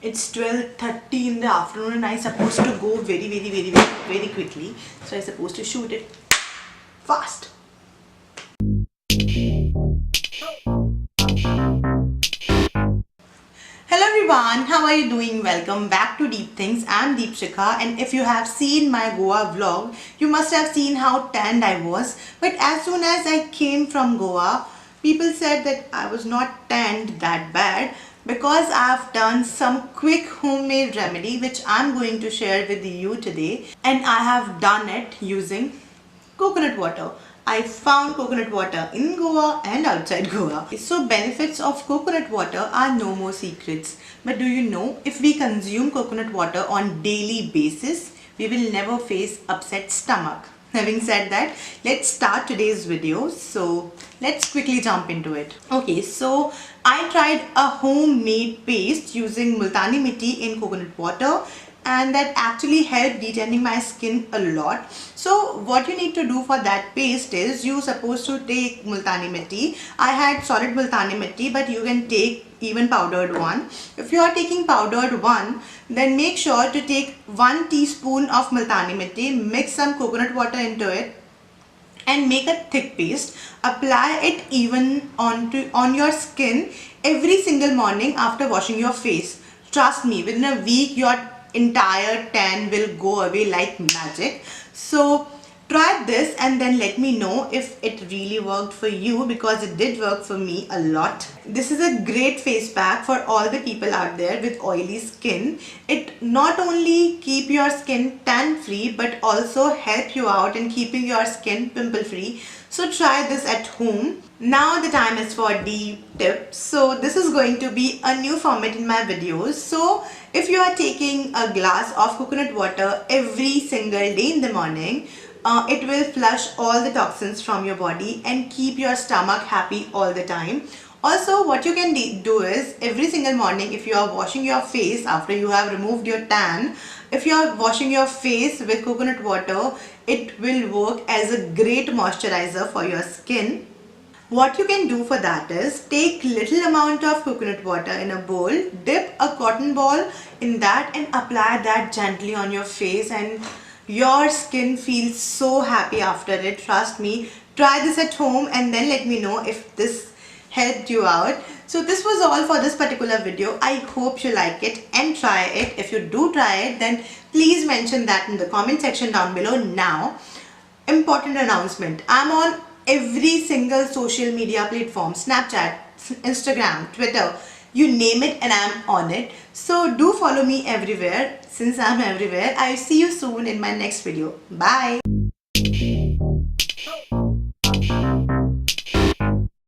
It's 12:30 in the afternoon and I'm supposed to go very quickly. So I'm supposed to shoot it fast. Hello everyone, how are you doing? Welcome back to DeepThinks. I'm Deepshika, and if you have seen my Goa vlog, you must have seen how tanned I was. But as soon as I came from Goa, people said that I was not tanned that bad because I've done some quick homemade remedy which I'm going to share with you today, and I have done it using coconut water. I found coconut water in Goa and outside Goa. So benefits of coconut water are no more secrets. But do you know, if we consume coconut water on daily basis, we will never face upset stomach. Having said that, let's start today's video. So let's quickly jump into it. Okay, so I tried a homemade paste using multani mitti in coconut water, and that actually helped detaining my skin a lot. So what you need to do for that paste is you're supposed to take multani mitti. I had solid multani mitti, but you can take even powdered one. If you are taking powdered one, then make sure to take 1 teaspoon of multani mitti, mix some coconut water into it and make a thick paste. Apply it even on your skin every single morning after washing your face. Trust me, within a week your entire tan will go away like magic. So try this and then let me know if it really worked for you, because it did work for me a lot. This is a great face pack for all the people out there with oily skin. It not only keep your skin tan free but also help you out in keeping your skin pimple free. So try this at home. Now the time is for deep tips. So this is going to be a new format in my videos. So if you are taking a glass of coconut water every single day in the morning, it will flush all the toxins from your body and keep your stomach happy all the time. Also, what you can do is every single morning, if you are washing your face after you have removed your tan, if you are washing your face with coconut water, it will work as a great moisturizer for your skin. What you can do for that is take little amount of coconut water in a bowl, dip a cotton ball in that and apply that gently on your face, and your skin feels so happy after it. Trust me. Try this at home and then let me know if this helped you out. So this was all for this particular video. I hope you like it and try it. If you do try it, then please mention that in the comment section down below. Now, important announcement. I'm on every single social media platform, Snapchat, Instagram, Twitter, you name it, and I'm on it. So do follow me everywhere. Since I'm everywhere, I'll see you soon in my next video. Bye.